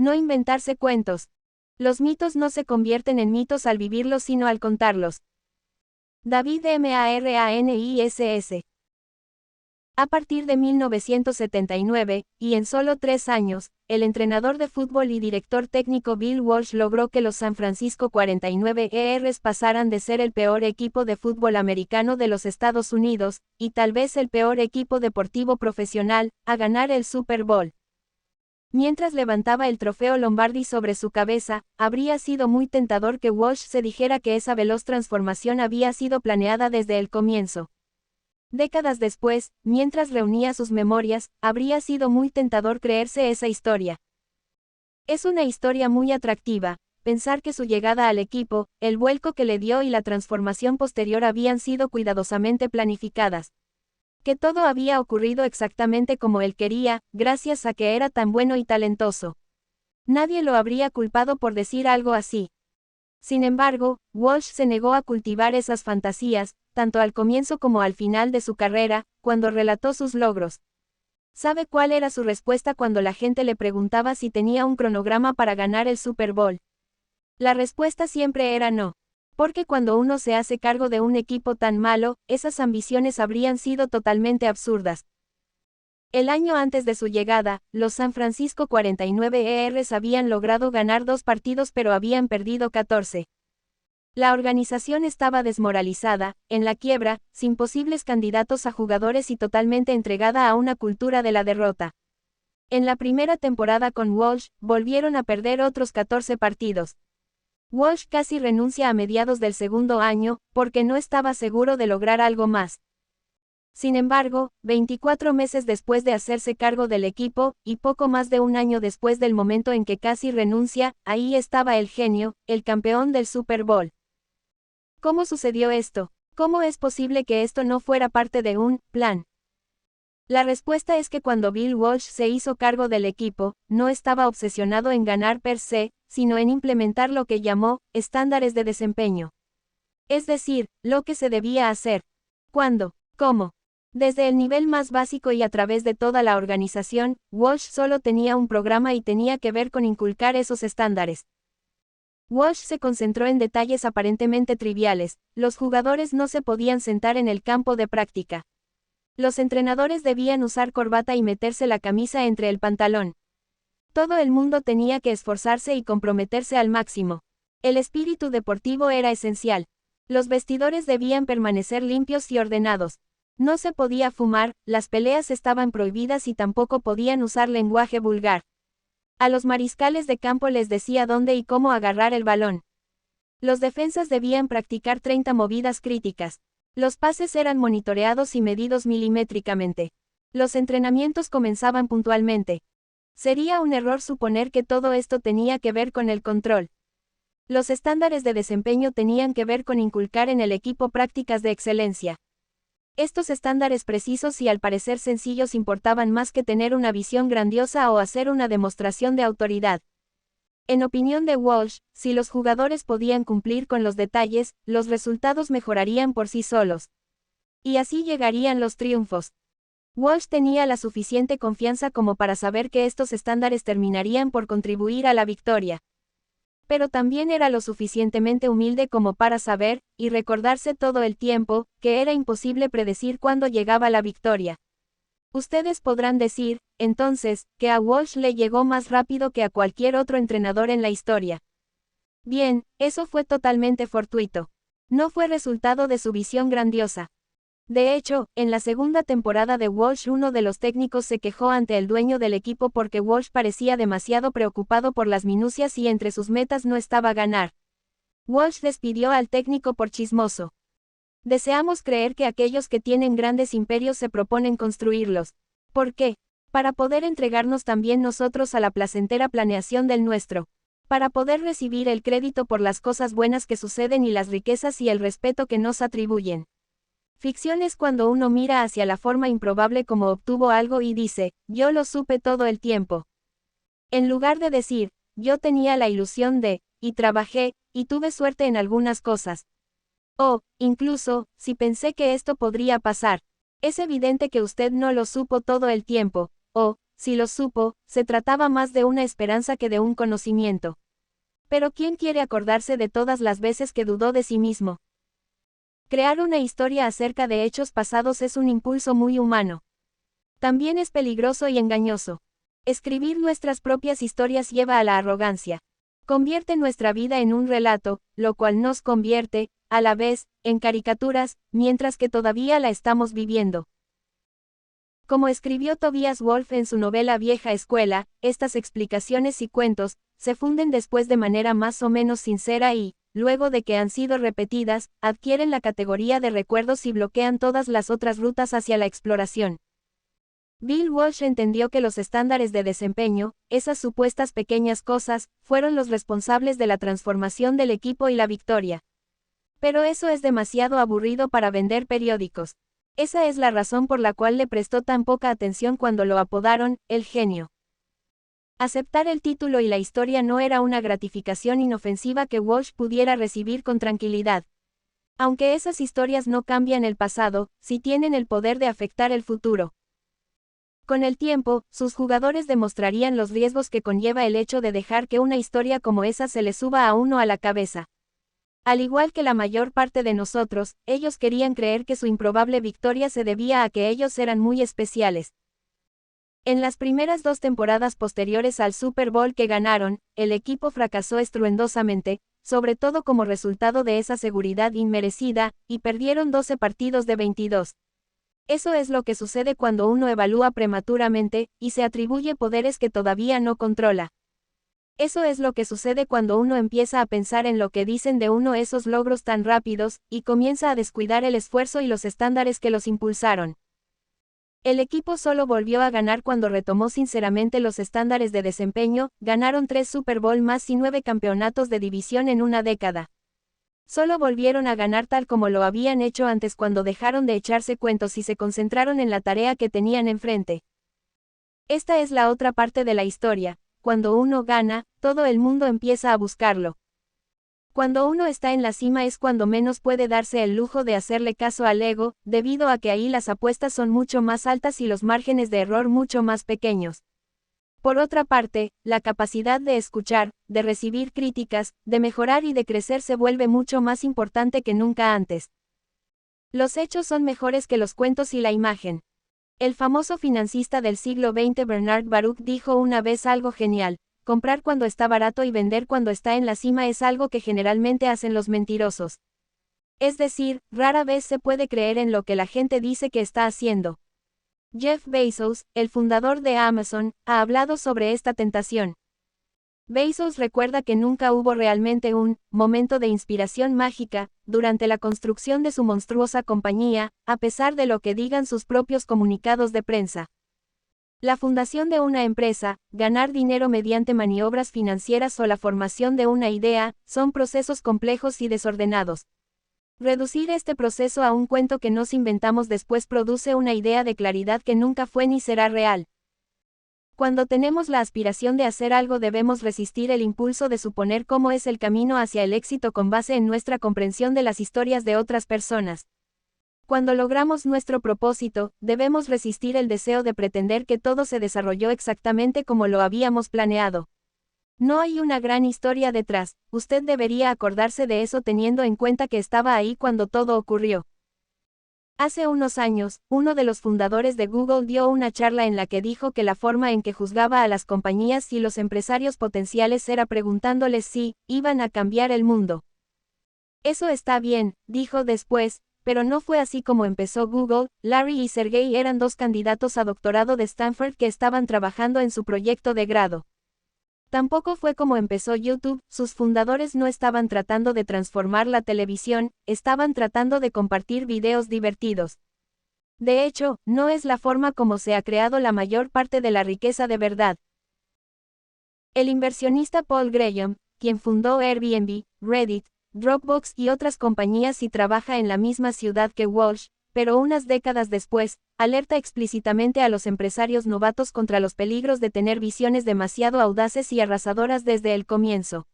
No inventarse cuentos. Los mitos no se convierten en mitos al vivirlos sino al contarlos. David Maraniss. A partir de 1979, y en solo 3 años, el entrenador de fútbol y director técnico Bill Walsh logró que los San Francisco 49ers pasaran de ser el peor equipo de fútbol americano de los Estados Unidos, y tal vez el peor equipo deportivo profesional, a ganar el Super Bowl. Mientras levantaba el trofeo Lombardi sobre su cabeza, habría sido muy tentador que Walsh se dijera que esa veloz transformación había sido planeada desde el comienzo. Décadas después, mientras reunía sus memorias, habría sido muy tentador creerse esa historia. Es una historia muy atractiva, pensar que su llegada al equipo, el vuelco que le dio y la transformación posterior habían sido cuidadosamente planificadas. Que todo había ocurrido exactamente como él quería, gracias a que era tan bueno y talentoso. Nadie lo habría culpado por decir algo así. Sin embargo, Walsh se negó a cultivar esas fantasías, tanto al comienzo como al final de su carrera, cuando relató sus logros. ¿Sabe cuál era su respuesta cuando la gente le preguntaba si tenía un cronograma para ganar el Super Bowl? La respuesta siempre era no. Porque cuando uno se hace cargo de un equipo tan malo, esas ambiciones habrían sido totalmente absurdas. El año antes de su llegada, los San Francisco 49ers habían logrado ganar 2 partidos pero habían perdido 14. La organización estaba desmoralizada, en la quiebra, sin posibles candidatos a jugadores y totalmente entregada a una cultura de la derrota. En la primera temporada con Walsh, volvieron a perder otros 14 partidos. Walsh casi renuncia a mediados del segundo año, porque no estaba seguro de lograr algo más. Sin embargo, 24 meses después de hacerse cargo del equipo, y poco más de un año después del momento en que casi renuncia, ahí estaba el genio, el campeón del Super Bowl. ¿Cómo sucedió esto? ¿Cómo es posible que esto no fuera parte de un plan? La respuesta es que cuando Bill Walsh se hizo cargo del equipo, no estaba obsesionado en ganar per se, sino en implementar lo que llamó estándares de desempeño. Es decir, lo que se debía hacer. ¿Cuándo? ¿Cómo? Desde el nivel más básico y a través de toda la organización, Walsh solo tenía un programa y tenía que ver con inculcar esos estándares. Walsh se concentró en detalles aparentemente triviales, los jugadores no se podían sentar en el campo de práctica. Los entrenadores debían usar corbata y meterse la camisa entre el pantalón. Todo el mundo tenía que esforzarse y comprometerse al máximo. El espíritu deportivo era esencial. Los vestidores debían permanecer limpios y ordenados. No se podía fumar, las peleas estaban prohibidas y tampoco podían usar lenguaje vulgar. A los mariscales de campo les decía dónde y cómo agarrar el balón. Los defensas debían practicar 30 movidas críticas. Los pases eran monitoreados y medidos milimétricamente. Los entrenamientos comenzaban puntualmente. Sería un error suponer que todo esto tenía que ver con el control. Los estándares de desempeño tenían que ver con inculcar en el equipo prácticas de excelencia. Estos estándares precisos y al parecer sencillos importaban más que tener una visión grandiosa o hacer una demostración de autoridad. En opinión de Walsh, si los jugadores podían cumplir con los detalles, los resultados mejorarían por sí solos. Y así llegarían los triunfos. Walsh tenía la suficiente confianza como para saber que estos estándares terminarían por contribuir a la victoria. Pero también era lo suficientemente humilde como para saber, y recordarse todo el tiempo, que era imposible predecir cuándo llegaba la victoria. Ustedes podrán decir, entonces, que a Walsh le llegó más rápido que a cualquier otro entrenador en la historia. Bien, eso fue totalmente fortuito. No fue resultado de su visión grandiosa. De hecho, en la segunda temporada de Walsh uno de los técnicos se quejó ante el dueño del equipo porque Walsh parecía demasiado preocupado por las minucias y entre sus metas no estaba ganar. Walsh despidió al técnico por chismoso. Deseamos creer que aquellos que tienen grandes imperios se proponen construirlos. ¿Por qué? Para poder entregarnos también nosotros a la placentera planeación del nuestro. Para poder recibir el crédito por las cosas buenas que suceden y las riquezas y el respeto que nos atribuyen. Ficción es cuando uno mira hacia la forma improbable como obtuvo algo y dice, yo lo supe todo el tiempo. En lugar de decir, yo tenía la ilusión de, y trabajé, y tuve suerte en algunas cosas. O, incluso, si pensé que esto podría pasar. Es evidente que usted no lo supo todo el tiempo. O, si lo supo, se trataba más de una esperanza que de un conocimiento. Pero ¿quién quiere acordarse de todas las veces que dudó de sí mismo? Crear una historia acerca de hechos pasados es un impulso muy humano. También es peligroso y engañoso. Escribir nuestras propias historias lleva a la arrogancia. Convierte nuestra vida en un relato, lo cual nos convierte, a la vez, en caricaturas, mientras que todavía la estamos viviendo. Como escribió Tobias Wolff en su novela Vieja Escuela, estas explicaciones y cuentos, se funden después de manera más o menos sincera y, luego de que han sido repetidas, adquieren la categoría de recuerdos y bloquean todas las otras rutas hacia la exploración. Bill Walsh entendió que los estándares de desempeño, esas supuestas pequeñas cosas, fueron los responsables de la transformación del equipo y la victoria. Pero eso es demasiado aburrido para vender periódicos. Esa es la razón por la cual le prestó tan poca atención cuando lo apodaron, el genio. Aceptar el título y la historia no era una gratificación inofensiva que Walsh pudiera recibir con tranquilidad. Aunque esas historias no cambian el pasado, sí tienen el poder de afectar el futuro. Con el tiempo, sus jugadores demostrarían los riesgos que conlleva el hecho de dejar que una historia como esa se le suba a uno a la cabeza. Al igual que la mayor parte de nosotros, ellos querían creer que su improbable victoria se debía a que ellos eran muy especiales. En las primeras 2 temporadas posteriores al Super Bowl que ganaron, el equipo fracasó estruendosamente, sobre todo como resultado de esa seguridad inmerecida, y perdieron 12 partidos de 22. Eso es lo que sucede cuando uno evalúa prematuramente, y se atribuye poderes que todavía no controla. Eso es lo que sucede cuando uno empieza a pensar en lo que dicen de uno esos logros tan rápidos, y comienza a descuidar el esfuerzo y los estándares que los impulsaron. El equipo solo volvió a ganar cuando retomó sinceramente los estándares de desempeño, ganaron 3 Super Bowl más y 9 campeonatos de división en una década. Solo volvieron a ganar tal como lo habían hecho antes cuando dejaron de echarse cuentos y se concentraron en la tarea que tenían enfrente. Esta es la otra parte de la historia. Cuando uno gana, todo el mundo empieza a buscarlo. Cuando uno está en la cima es cuando menos puede darse el lujo de hacerle caso al ego, debido a que ahí las apuestas son mucho más altas y los márgenes de error mucho más pequeños. Por otra parte, la capacidad de escuchar, de recibir críticas, de mejorar y de crecer se vuelve mucho más importante que nunca antes. Los hechos son mejores que los cuentos y la imagen. El famoso financista del siglo XX Bernard Baruch dijo una vez algo genial: comprar cuando está barato y vender cuando está en la cima es algo que generalmente hacen los mentirosos. Es decir, rara vez se puede creer en lo que la gente dice que está haciendo. Jeff Bezos, el fundador de Amazon, ha hablado sobre esta tentación. Bezos recuerda que nunca hubo realmente un momento de inspiración mágica durante la construcción de su monstruosa compañía, a pesar de lo que digan sus propios comunicados de prensa. La fundación de una empresa, ganar dinero mediante maniobras financieras o la formación de una idea, son procesos complejos y desordenados. Reducir este proceso a un cuento que nos inventamos después produce una idea de claridad que nunca fue ni será real. Cuando tenemos la aspiración de hacer algo debemos resistir el impulso de suponer cómo es el camino hacia el éxito con base en nuestra comprensión de las historias de otras personas. Cuando logramos nuestro propósito, debemos resistir el deseo de pretender que todo se desarrolló exactamente como lo habíamos planeado. No hay una gran historia detrás, usted debería acordarse de eso teniendo en cuenta que estaba ahí cuando todo ocurrió. Hace unos años, uno de los fundadores de Google dio una charla en la que dijo que la forma en que juzgaba a las compañías y los empresarios potenciales era preguntándoles si iban a cambiar el mundo. Eso está bien, dijo después, pero no fue así como empezó Google. Larry y Sergey eran 2 candidatos a doctorado de Stanford que estaban trabajando en su proyecto de grado. Tampoco fue como empezó YouTube, sus fundadores no estaban tratando de transformar la televisión, estaban tratando de compartir videos divertidos. De hecho, no es la forma como se ha creado la mayor parte de la riqueza de verdad. El inversionista Paul Graham, quien fundó Airbnb, Reddit, Dropbox y otras compañías y trabaja en la misma ciudad que Walsh, pero unas décadas después, alerta explícitamente a los empresarios novatos contra los peligros de tener visiones demasiado audaces y arrasadoras desde el comienzo.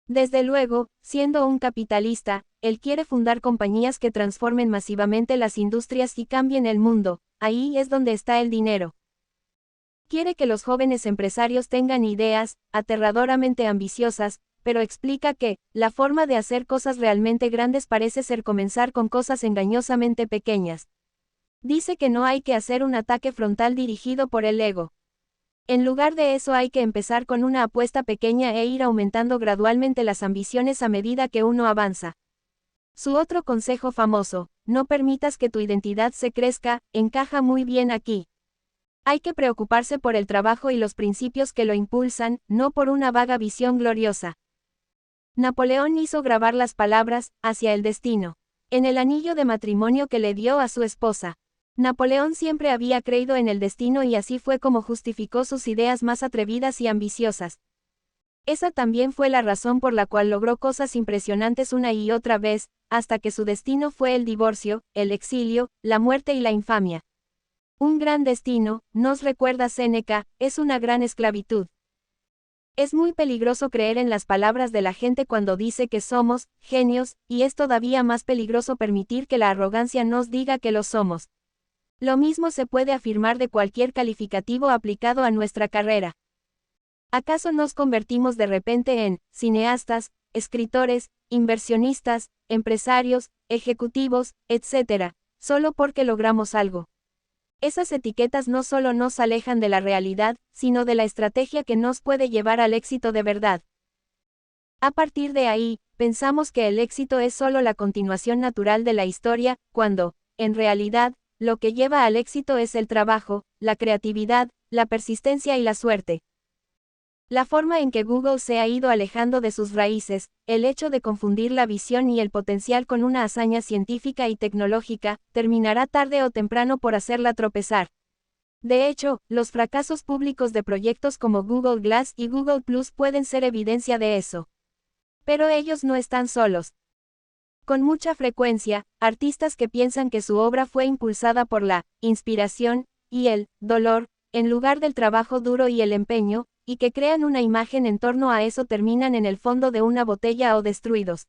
Desde luego, siendo un capitalista, él quiere fundar compañías que transformen masivamente las industrias y cambien el mundo, ahí es donde está el dinero. Quiere que los jóvenes empresarios tengan ideas, aterradoramente ambiciosas, pero explica que, la forma de hacer cosas realmente grandes parece ser comenzar con cosas engañosamente pequeñas. Dice que no hay que hacer un ataque frontal dirigido por el ego. En lugar de eso hay que empezar con una apuesta pequeña e ir aumentando gradualmente las ambiciones a medida que uno avanza. Su otro consejo famoso, no permitas que tu identidad se crezca, encaja muy bien aquí. Hay que preocuparse por el trabajo y los principios que lo impulsan, no por una vaga visión gloriosa. Napoleón hizo grabar las palabras, hacia el destino, en el anillo de matrimonio que le dio a su esposa. Napoleón siempre había creído en el destino y así fue como justificó sus ideas más atrevidas y ambiciosas. Esa también fue la razón por la cual logró cosas impresionantes una y otra vez, hasta que su destino fue el divorcio, el exilio, la muerte y la infamia. Un gran destino, nos recuerda Séneca, es una gran esclavitud. Es muy peligroso creer en las palabras de la gente cuando dice que somos genios, y es todavía más peligroso permitir que la arrogancia nos diga que lo somos. Lo mismo se puede afirmar de cualquier calificativo aplicado a nuestra carrera. ¿Acaso nos convertimos de repente en cineastas, escritores, inversionistas, empresarios, ejecutivos, etc., solo porque logramos algo? Esas etiquetas no solo nos alejan de la realidad, sino de la estrategia que nos puede llevar al éxito de verdad. A partir de ahí, pensamos que el éxito es solo la continuación natural de la historia, cuando, en realidad, lo que lleva al éxito es el trabajo, la creatividad, la persistencia y la suerte. La forma en que Google se ha ido alejando de sus raíces, el hecho de confundir la visión y el potencial con una hazaña científica y tecnológica, terminará tarde o temprano por hacerla tropezar. De hecho, los fracasos públicos de proyectos como Google Glass y Google Plus pueden ser evidencia de eso. Pero ellos no están solos. Con mucha frecuencia, artistas que piensan que su obra fue impulsada por la inspiración y el dolor, en lugar del trabajo duro y el empeño, y que crean una imagen en torno a eso terminan en el fondo de una botella o destruidos.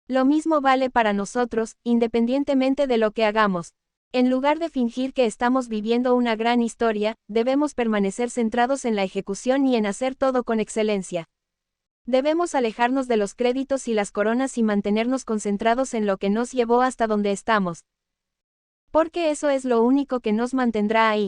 Lo mismo vale para nosotros, independientemente de lo que hagamos. En lugar de fingir que estamos viviendo una gran historia, debemos permanecer centrados en la ejecución y en hacer todo con excelencia. Debemos alejarnos de los créditos y las coronas y mantenernos concentrados en lo que nos llevó hasta donde estamos. Porque eso es lo único que nos mantendrá ahí.